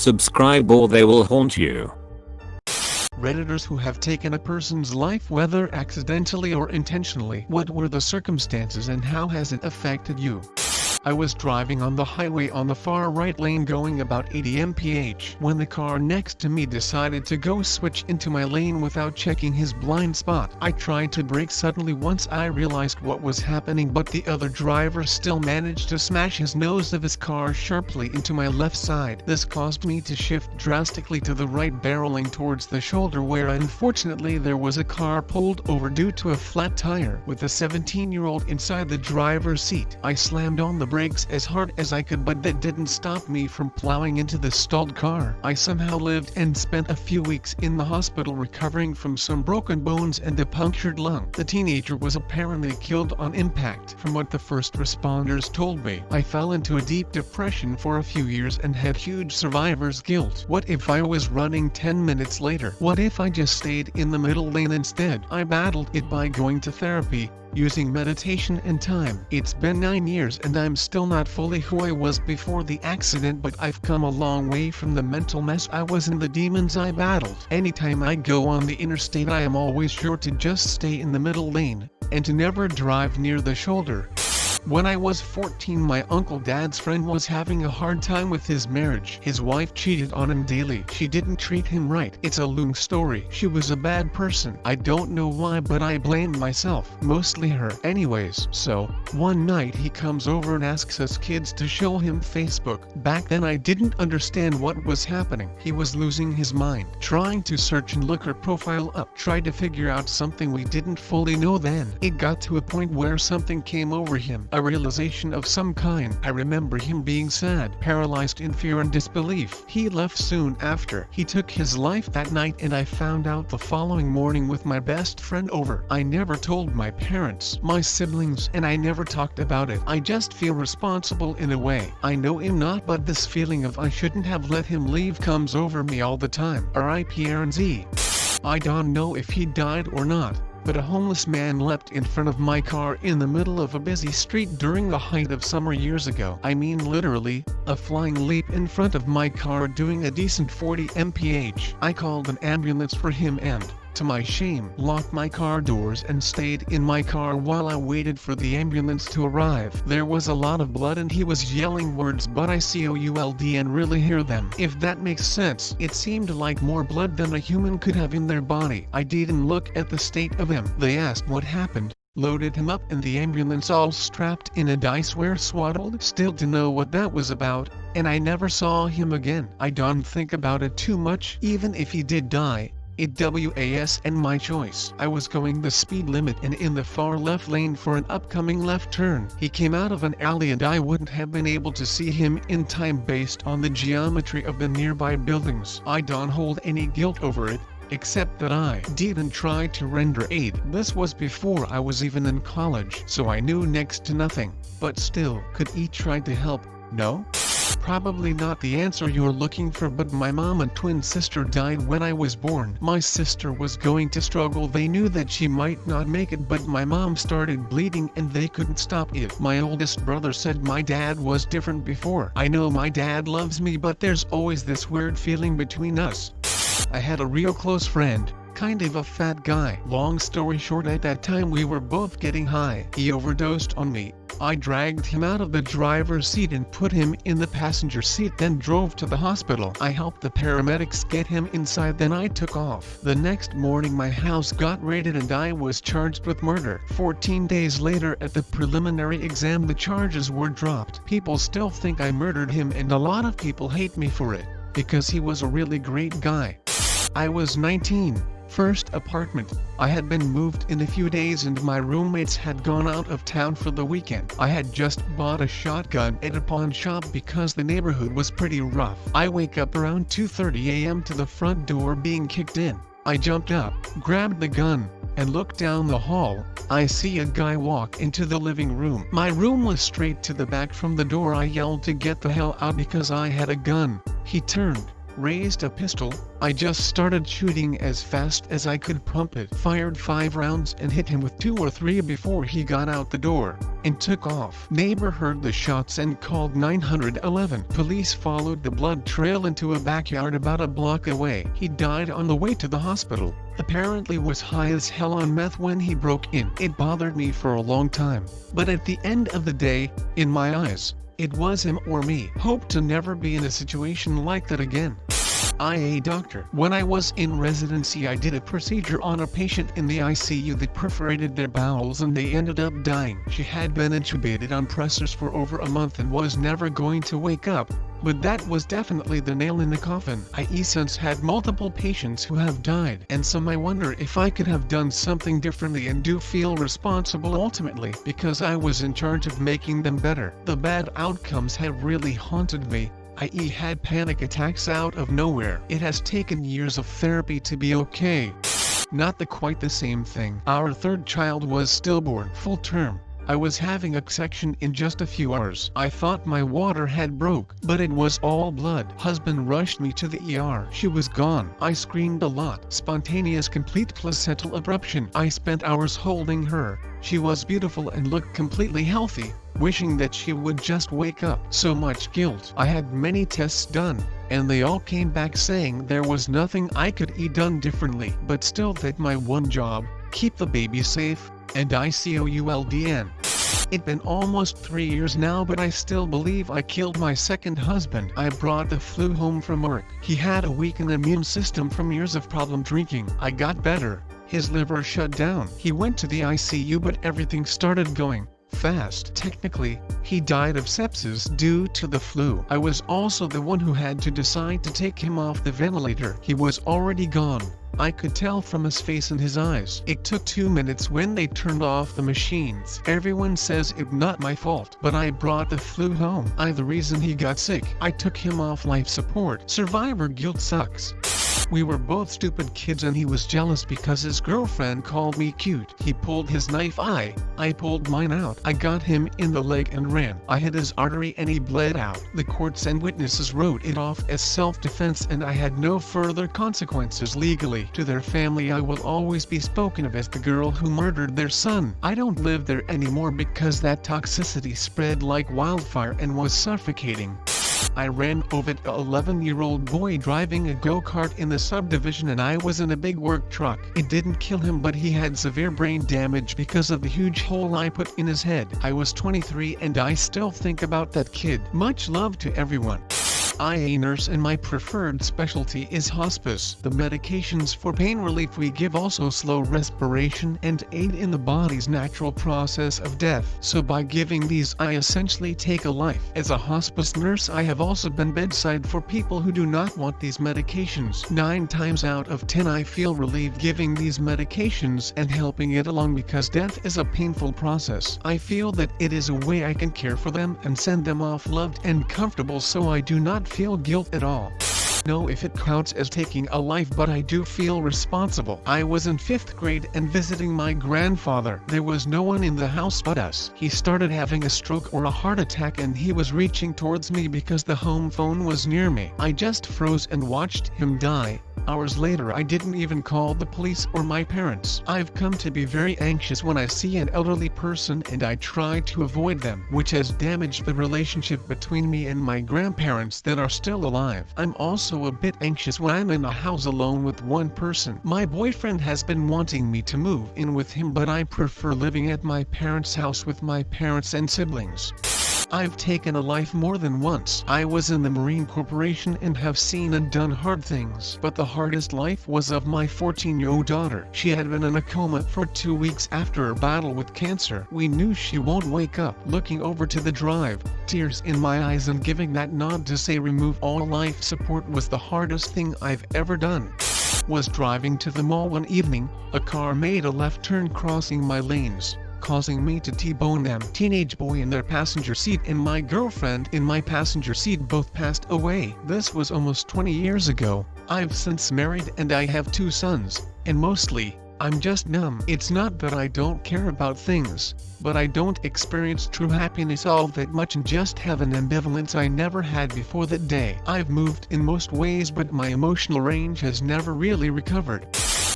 Subscribe or they will haunt you. Redditors who have taken a person's life, whether accidentally or intentionally. What were the circumstances and how has it affected you? I was driving on the highway on the far right lane going about 80 mph when the car next to me decided to go switch into my lane without checking his blind spot. I tried to brake suddenly once I realized what was happening, but the other driver still managed to smash his nose of his car sharply into my left side. This caused me to shift drastically to the right, barreling towards the shoulder where unfortunately there was a car pulled over due to a flat tire with a 17-year-old inside the driver's seat. I slammed on the brakes as hard as I could, but that didn't stop me from plowing into the stalled car. I somehow lived and spent a few weeks in the hospital recovering from some broken bones and a punctured lung. The teenager was apparently killed on impact. From what the first responders told me, I fell into a deep depression for a few years and had huge survivor's guilt. What if I was running 10 minutes later? What if I just stayed in the middle lane instead? I battled it by going to therapy, using meditation and time. It's been 9 years and I'm still not fully who I was before the accident, but I've come a long way from the mental mess I was and the demons I battled. Anytime I go on the interstate, I am always sure to just stay in the middle lane, and to never drive near the shoulder. When I was 14, my Uncle Dad's friend was having a hard time with his marriage. His wife cheated on him daily. She didn't treat him right. It's a long story. She was a bad person. I don't know why, but I blamed myself. Mostly her. Anyways, so, one night he comes over and asks us kids to show him Facebook. Back then I didn't understand what was happening. He was losing his mind, trying to search and look her profile up, tried to figure out something we didn't fully know then. It got to a point where something came over him. A realization of some kind. I remember him being sad, paralyzed in fear and disbelief. He left soon after. He took his life that night and I found out the following morning with my best friend over. I never told my parents, my siblings, and I never talked about it. I just feel responsible in a way. I know him not, but this feeling of I shouldn't have let him leave comes over me all the time. R.I.P. Aaron Z. I don't know if he died or not, but a homeless man leapt in front of my car in the middle of a busy street during the height of summer years ago. I mean literally, a flying leap in front of my car doing a decent 40 mph. I called an ambulance for him and, to my shame, locked my car doors and stayed in my car while I waited for the ambulance to arrive. There was a lot of blood and he was yelling words, but I could and really hear them. If that makes sense. It seemed like more blood than a human could have in their body. I didn't look at the state of him. They asked what happened, loaded him up in the ambulance all strapped in a diceware swaddled. Still to know what that was about, and I never saw him again. I don't think about it too much. Even if he did die, it was and my choice. I was going the speed limit and in the far left lane for an upcoming left turn. He came out of an alley and I wouldn't have been able to see him in time based on the geometry of the nearby buildings. I don't hold any guilt over it, except that I didn't try to render aid. This was before I was even in college, so I knew next to nothing. But still, could he try to help? No? Probably not the answer you're looking for, but my mom and twin sister died when I was born. My sister was going to struggle. They knew that she might not make it, but my mom started bleeding and they couldn't stop it. My oldest brother said my dad was different before. I know my dad loves me, but there's always this weird feeling between us. I had a real close friend, kind of a fat guy. Long story short, at that time we were both getting high. He overdosed on me. I dragged him out of the driver's seat and put him in the passenger seat, then drove to the hospital. I helped the paramedics get him inside, then I took off. The next morning my house got raided and I was charged with murder. 14 days later at the preliminary exam the charges were dropped. People still think I murdered him and a lot of people hate me for it, because he was a really great guy. I was 19. First apartment. I had been moved in a few days and my roommates had gone out of town for the weekend. I had just bought a shotgun at a pawn shop because the neighborhood was pretty rough. I wake up around 2:30 a.m. to the front door being kicked in. I jumped up, grabbed the gun, and looked down the hall. I see a guy walk into the living room. My room was straight to the back from the door. I yelled to get the hell out because I had a gun. He turned, raised a pistol. I just started shooting as fast as I could pump it. Fired 5 rounds and hit him with 2 or 3 before he got out the door and took off. Neighbor heard the shots and called 911. Police followed the blood trail into a backyard about a block away. He died on the way to the hospital. Apparently was high as hell on meth when he broke in. It bothered me for a long time, but at the end of the day, in my eyes, it was him or me. Hope to never be in a situation like that again. A doctor. When I was in residency, I did a procedure on a patient in the ICU that perforated their bowels and they ended up dying. She had been intubated on pressors for over a month and was never going to wake up. But that was definitely the nail in the coffin. I since had multiple patients who have died, and some I wonder if I could have done something differently, and do feel responsible ultimately because I was in charge of making them better. The bad outcomes have really haunted me. I had panic attacks out of nowhere. It has taken years of therapy to be okay. Not quite the same thing. Our 3rd child was stillborn, full term. I was having a section in just a few hours. I thought my water had broke, but it was all blood. Husband rushed me to the ER. She was gone. I screamed a lot. Spontaneous complete placental abruption. I spent hours holding her. She was beautiful and looked completely healthy, wishing that she would just wake up. So much guilt. I had many tests done, and they all came back saying there was nothing I could done differently. But still, that my one job, keep the baby safe, and ICOULDN. It's been almost 3 years now, but I still believe I killed my second husband. I brought the flu home from work. He had a weakened immune system from years of problem drinking. I got better. His liver shut down. He went to the ICU, but everything started going fast. Technically, he died of sepsis due to the flu. I was also the one who had to decide to take him off the ventilator. He was already gone. I could tell from his face and his eyes. It took 2 minutes when they turned off the machines. Everyone says it's not my fault, but I brought the flu home. I'm the reason he got sick. I took him off life support. Survivor guilt sucks. We were both stupid kids, and he was jealous because his girlfriend called me cute. He pulled his knife. I pulled mine out. I got him in the leg and ran. I hit his artery and he bled out. The courts and witnesses wrote it off as self-defense, and I had no further consequences legally. To their family, I will always be spoken of as the girl who murdered their son. I don't live there anymore because that toxicity spread like wildfire and was suffocating. I ran over an 11-year-old boy driving a go-kart in the subdivision, and I was in a big work truck. It didn't kill him, but he had severe brain damage because of the huge hole I put in his head. I was 23 and I still think about that kid. Much love to everyone. A nurse, and my preferred specialty is hospice. The medications for pain relief we give also slow respiration and aid in the body's natural process of death. So by giving these, I essentially take a life. As a hospice nurse, I have also been bedside for people who do not want these medications. 9 times out of 10 I feel relieved giving these medications and helping it along, because death is a painful process. I feel that it is a way I can care for them and send them off loved and comfortable, so I do not feel guilt at all. Know if it counts as taking a life, but I do feel responsible. I was in 5th grade and visiting my grandfather. There was no one in the house but us. He started having a stroke or a heart attack, and he was reaching towards me because the home phone was near me. I just froze and watched him die. Hours later, I didn't even call the police or my parents. I've come to be very anxious when I see an elderly person, and I try to avoid them, which has damaged the relationship between me and my grandparents that are still alive. I'm also a bit anxious when I'm in a house alone with one person. My boyfriend has been wanting me to move in with him, but I prefer living at my parents' house with my parents and siblings. I've taken a life more than once. I was in the Marine Corporation and have seen and done hard things. But the hardest life was of my 14-year-old daughter. She had been in a coma for 2 weeks after a battle with cancer. We knew she won't wake up. Looking over to the drive, tears in my eyes, and giving that nod to say remove all life support was the hardest thing I've ever done. Was driving to the mall one evening. A car made a left turn crossing my lanes, causing me to T-bone them. Teenage boy in their passenger seat and my girlfriend in my passenger seat both passed away. This was almost 20 years ago. I've since married and I have 2 sons, and mostly, I'm just numb. It's not that I don't care about things, but I don't experience true happiness all that much and just have an ambivalence I never had before that day. I've moved in most ways, but my emotional range has never really recovered.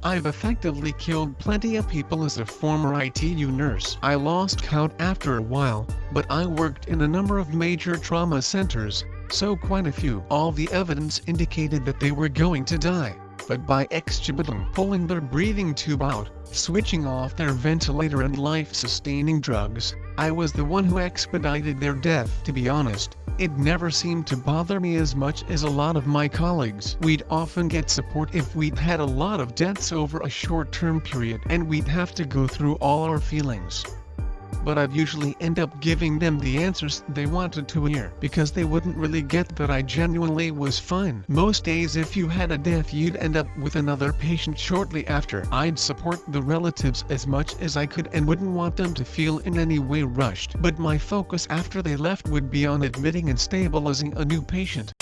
I've effectively killed plenty of people as a former ITU nurse. I lost count after a while, but I worked in a number of major trauma centers, so quite a few. All the evidence indicated that they were going to die, but by extubating, pulling their breathing tube out, switching off their ventilator and life-sustaining drugs, I was the one who expedited their death. To be honest, it never seemed to bother me as much as a lot of my colleagues. We'd often get support if we'd had a lot of deaths over a short-term period, and we'd have to go through all our feelings. But I'd usually end up giving them the answers they wanted to hear, because they wouldn't really get that I genuinely was fine. Most days if you had a death you'd end up with another patient shortly after. I'd support the relatives as much as I could and wouldn't want them to feel in any way rushed. But my focus after they left would be on admitting and stabilizing a new patient.